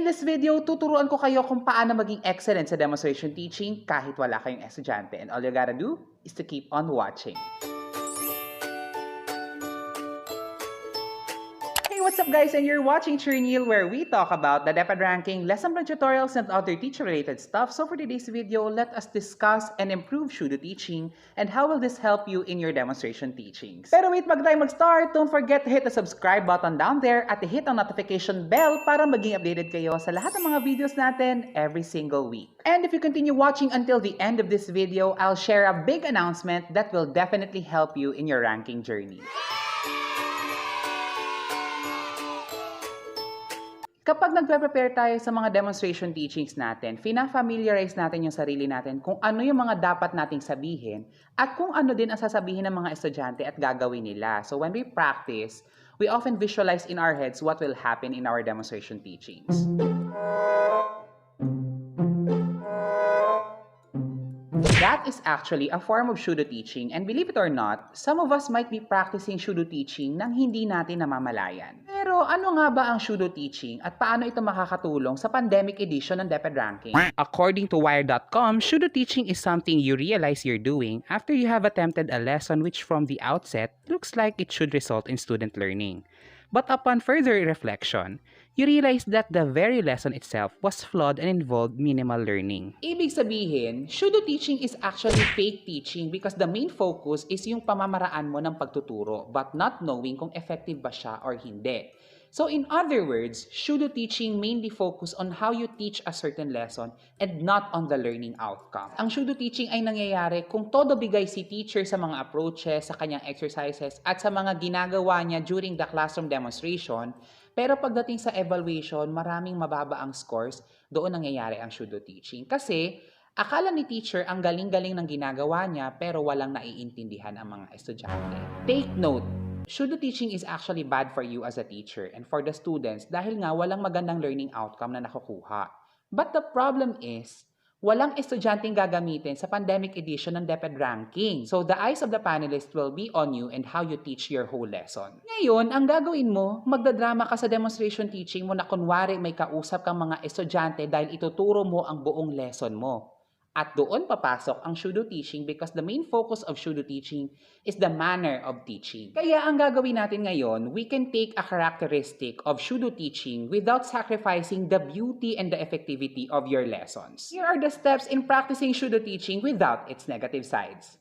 In this video, tuturuan ko kayo kung paano maging excellent sa demonstration teaching kahit wala kayong estudyante. And all you gotta do is to keep on watching. What's up guys, and you're watching Niel, where we talk about the Deped Ranking, lesson plan tutorials, and other teacher-related stuff. So for today's video, let us discuss and improve Pseudoteaching and how will this help you in your demonstration teachings. Pero wait, bago tayo mag-start, don't forget to hit the subscribe button down there at hit ang notification bell para maging updated kayo sa lahat ng mga videos natin every single week. And if you continue watching until the end of this video, I'll share a big announcement that will definitely help you in your ranking journey. Kapag nagpe-prepare tayo sa mga demonstration teachings natin, fina-familiarize natin yung sarili natin kung ano yung mga dapat nating sabihin at kung ano din ang sasabihin ng mga estudyante at gagawin nila. So when we practice, we often visualize in our heads what will happen in our demonstration teachings. That is actually a form of pseudo-teaching, and believe it or not, some of us might be practicing pseudo-teaching nang hindi natin namamalayan. Pero ano nga ba ang pseudo-teaching at paano ito makakatulong sa pandemic edition ng Deped Ranking? According to Wire.com, pseudo-teaching is something you realize you're doing after you have attempted a lesson which from the outset looks like it should result in student learning. But upon further reflection, you realize that the very lesson itself was flawed and involved minimal learning. Ibig sabihin, pseudo-teaching is actually fake teaching because the main focus is yung pamamaraan mo ng pagtuturo but not knowing kung effective ba siya or hindi. So in other words, pseudo-teaching mainly focus on how you teach a certain lesson and not on the learning outcome. Ang pseudo-teaching ay nangyayari kung todo bigay si teacher sa mga approaches, sa kanyang exercises, at sa mga ginagawa niya during the classroom demonstration, pero pagdating sa evaluation, maraming mababa ang scores, doon nangyayari ang pseudo-teaching. Kasi akala ni teacher ang galing-galing ng ginagawa niya pero walang naiintindihan ang mga estudyante. Take note, pseudo-teaching is actually bad for you as a teacher and for the students dahil nga walang magandang learning outcome na nakukuha. But the problem is, walang estudyanteng gagamitin sa pandemic edition ng Deped Ranking. So the eyes of the panelists will be on you and how you teach your whole lesson. Ngayon, ang gagawin mo, magdadrama ka sa demonstration teaching mo na kunwari may kausap kang mga estudyante dahil ituturo mo ang buong lesson mo. At doon papasok ang pseudo-teaching because the main focus of pseudo-teaching is the manner of teaching. Kaya ang gagawin natin ngayon, we can take a characteristic of pseudo-teaching without sacrificing the beauty and the effectivity of your lessons. Here are the steps in practicing pseudo-teaching without its negative sides.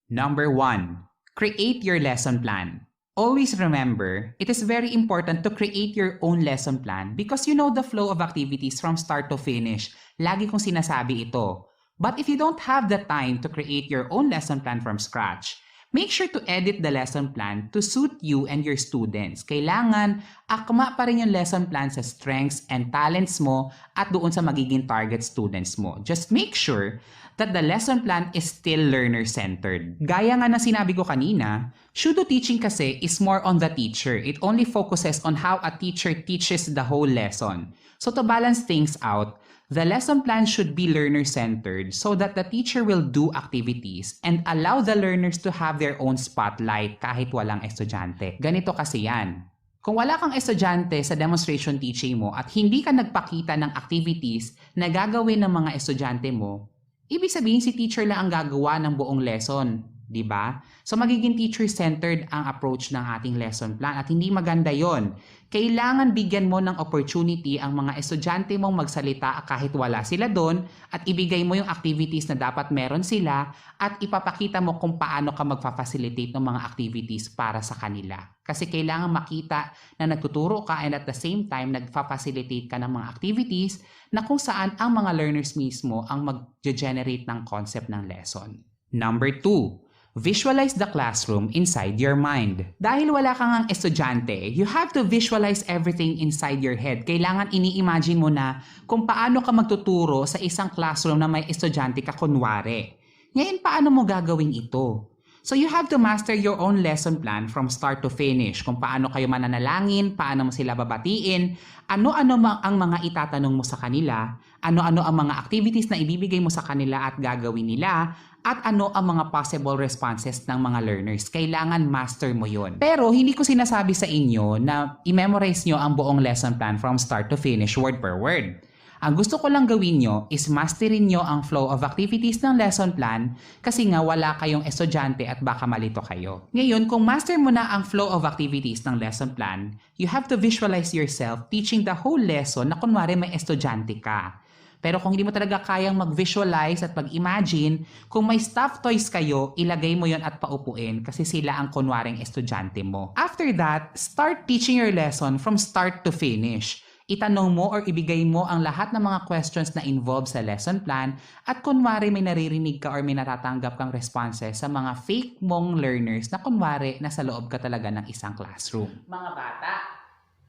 Number 1. Create your lesson plan. Always remember, it is very important to create your own lesson plan because you know the flow of activities from start to finish. Lagi kong sinasabi ito. But if you don't have the time to create your own lesson plan from scratch, make sure to edit the lesson plan to suit you and your students. Kailangan akma pa rin yung lesson plan sa strengths and talents mo at doon sa magiging target students mo. Just make sure that the lesson plan is still learner-centered. Gaya nga na sinabi ko kanina, pseudo-teaching kasi is more on the teacher. It only focuses on how a teacher teaches the whole lesson. So to balance things out, the lesson plan should be learner-centered so that the teacher will do activities and allow the learners to have their own spotlight kahit walang estudyante. Ganito kasi yan. Kung wala kang estudyante sa demonstration teaching mo at hindi ka nagpakita ng activities na gagawin ng mga estudyante mo, ibig sabihin si teacher lang ang gagawa ng buong lesson. Diba? So magiging teacher-centered ang approach ng ating lesson plan at hindi maganda yon. Kailangan bigyan mo ng opportunity ang mga estudyante mong magsalita kahit wala sila doon at ibigay mo yung activities na dapat meron sila at ipapakita mo kung paano ka magfa-facilitate ng mga activities para sa kanila. Kasi kailangan makita na nagtuturo ka and at the same time nagfa-facilitate ka ng mga activities na kung saan ang mga learners mismo ang mag-generate ng concept ng lesson. Number 2. Visualize the classroom inside your mind. Dahil wala kang ang estudyante, you have to visualize everything inside your head. Kailangan ini-imagine mo na kung paano ka magtuturo sa isang classroom na may estudyante ka kunwari. Ngayon, paano mo gagawin ito? So you have to master your own lesson plan from start to finish. Kung paano kayo mananalangin, paano mo sila babatiin, ano-ano ang mga itatanong mo sa kanila, ano-ano ang mga activities na ibibigay mo sa kanila at gagawin nila, at ano ang mga possible responses ng mga learners. Kailangan master mo yon. Pero hindi ko sinasabi sa inyo na i-memorize nyo ang buong lesson plan from start to finish, word per word. Ang gusto ko lang gawin nyo is masterin nyo ang flow of activities ng lesson plan kasi nga wala kayong estudyante at baka malito kayo. Ngayon, kung master mo na ang flow of activities ng lesson plan, you have to visualize yourself teaching the whole lesson na kunwari may estudyante ka. Pero kung hindi mo talaga kayang mag-visualize at mag-imagine, kung may stuffed toys kayo, ilagay mo yon at paupuin kasi sila ang kunwaring estudyante mo. After that, start teaching your lesson from start to finish. Itanong mo or ibigay mo ang lahat ng mga questions na involved sa lesson plan at kunwari may naririnig ka or may natatanggap kang responses sa mga fake mong learners na kunwari nasa loob ka talaga ng isang classroom. Mga bata,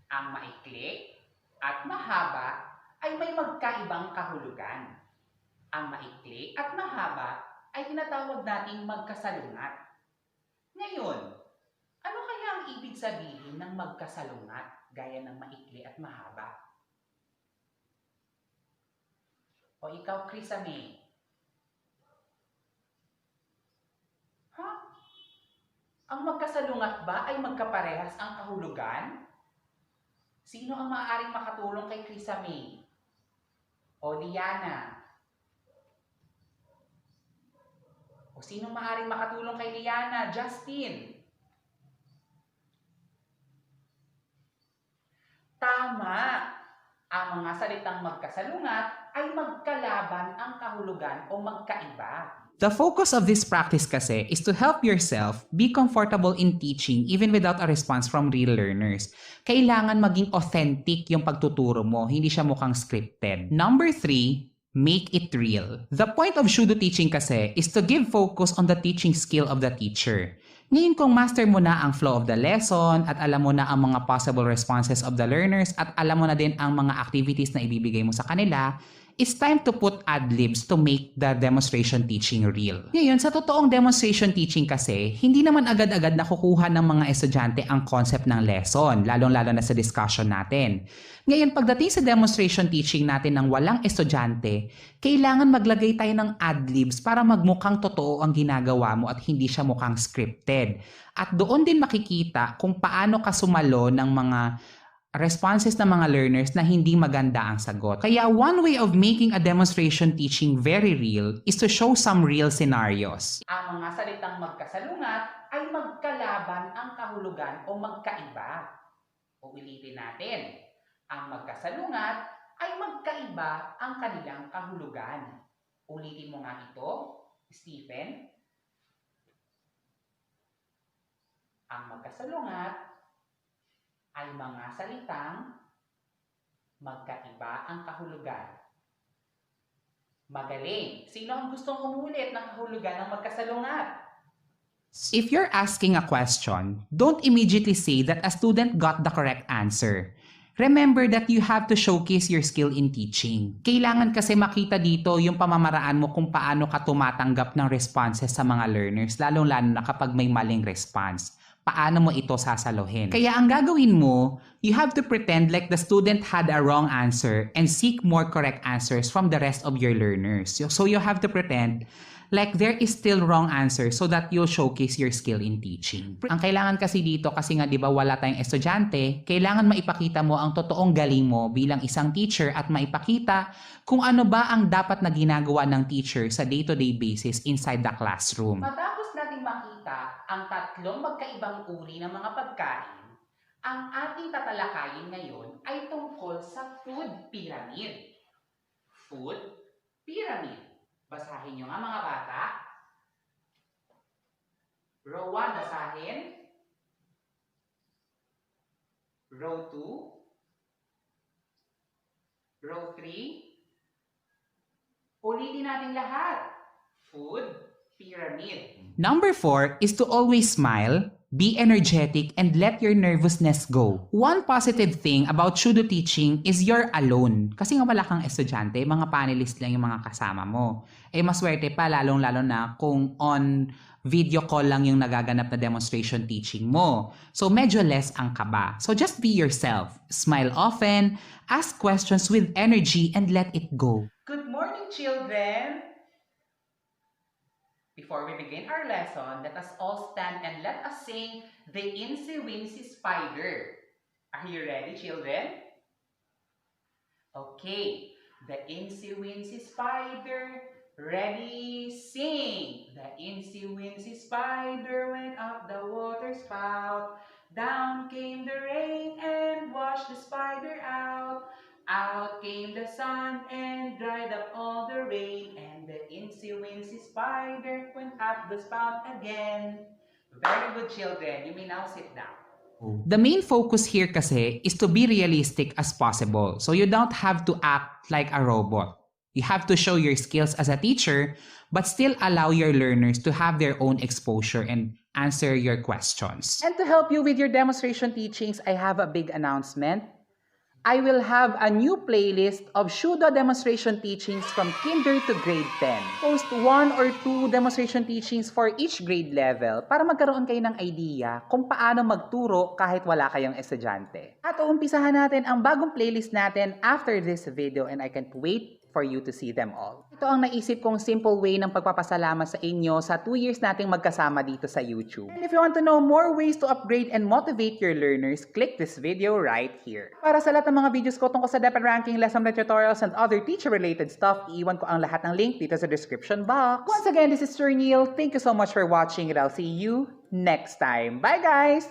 ang maikli at mahaba ay may magkaibang kahulugan. Ang maikli at mahaba ay tinatawag nating magkasalungat. Ngayon, ano kaya ang ibig sabihin ng magkasalungat gaya ng maikli at mahaba? O ikaw, Krisa May? Ha? Ang magkasalungat ba ay magkaparehas ang kahulugan? Sino ang maaaring makatulong kay Krisa May? O Liana? O sino maaaring makatulong kay Liana? Justin? Tama! Ang mga salitang magkasalungat ay magkalaban ang kahulugan o magkaiba. The focus of this practice kasi is to help yourself be comfortable in teaching even without a response from real learners. Kailangan maging authentic yung pagtuturo mo, hindi siya mukhang scripted. Number 3, make it real. The point of pseudo-teaching kasi is to give focus on the teaching skill of the teacher. Ngayon kung master mo na ang flow of the lesson at alam mo na ang mga possible responses of the learners at alam mo na din ang mga activities na ibibigay mo sa kanila, it's time to put ad-libs to make the demonstration teaching real. Ngayon, sa totoong demonstration teaching kasi, hindi naman agad-agad nakukuha ng mga estudyante ang concept ng lesson, lalong-lalo na sa discussion natin. Ngayon, pagdating sa demonstration teaching natin ng walang estudyante, kailangan maglagay tayo ng ad-libs para magmukhang totoo ang ginagawa mo at hindi siya mukhang scripted. At doon din makikita kung paano ka sumalo ng mga responses ng mga learners na hindi maganda ang sagot. Kaya one way of making a demonstration teaching very real is to show some real scenarios. Ang mga salitang magkasalungat ay magkalaban ang kahulugan o magkaiba. Ulitin natin. Ang magkasalungat ay magkaiba ang kanilang kahulugan. Ulitin mo nga ito, Stephen. Ang magkasalungat ay mga salitang magkaiba ang kahulugan. Magaling! Sino ang gustong umulit ng kahulugan ng magkasalungat? If you're asking a question, don't immediately say that a student got the correct answer. Remember that you have to showcase your skill in teaching. Kailangan kasi makita dito yung pamamaraan mo kung paano ka tumatanggap ng responses sa mga learners, lalong-lalo na kapag may maling response. Paano mo ito sasaluhin? Kaya ang gagawin mo, you have to pretend like the student had a wrong answer and seek more correct answers from the rest of your learners. So you have to pretend like there is still wrong answer so that you'll showcase your skill in teaching. Ang kailangan kasi dito, kasi nga di ba wala tayong estudyante, kailangan maipakita mo ang totoong galing mo bilang isang teacher at maipakita kung ano ba ang dapat na ginagawa ng teacher sa day-to-day basis inside the classroom. Matapos nating makita ang tatlong magkaibang uri ng mga pagkain, ang ating tatalakayin ngayon ay tungkol sa food pyramid. Food pyramid. Basahin nyo nga mga bata. Row 1, basahin. Row 2. Row 3. Ulitin natin lahat. Food pyramid. Number 4 is to always smile, Be energetic and let your nervousness go. One positive thing about pseudo-teaching is you're alone. Kasi nga wala kang estudyante, mga panelist lang yung mga kasama mo. Eh maswerte pa lalong-lalo na kung on video call lang yung nagaganap na demonstration teaching mo. So medyo less ang kaba. So just be yourself. Smile often, ask questions with energy, and let it go. Good morning, children! Before we begin our lesson, let us all stand and let us sing the Incy Wincy Spider. Are you ready, children? Okay. The Incy Wincy Spider, ready, sing! The Incy Wincy Spider went up the water spout. Down came the rain and washed the spider out. Out came the sun and dried up all the rain, and the Incy Wincy Spider went up the spout again. Very good, children. You may now sit down. The main focus here kasi is to be realistic as possible. So you don't have to act like a robot. You have to show your skills as a teacher, but still allow your learners to have their own exposure and answer your questions. And to help you with your demonstration teachings, I have a big announcement. I will have a new playlist of pseudo demonstration teachings from kinder to grade 10. Post 1 or 2 demonstration teachings for each grade level para magkaroon kayo ng idea kung paano magturo kahit wala kayong estudyante. At uumpisahan natin ang bagong playlist natin after this video, and I can't wait for you to see them all. Ito ang naisip kong simple way ng pagpapasalamat sa inyo sa 2 years nating magkasama dito sa YouTube. And if you want to know more ways to upgrade and motivate your learners, click this video right here. Para sa lahat ng mga videos ko tungkol sa Deped Ranking, lesson plan tutorials, and other teacher-related stuff, iiwan ko ang lahat ng link dito sa description box. Once again, this is Sir Niel. Thank you so much for watching, and I'll see you next time. Bye, guys!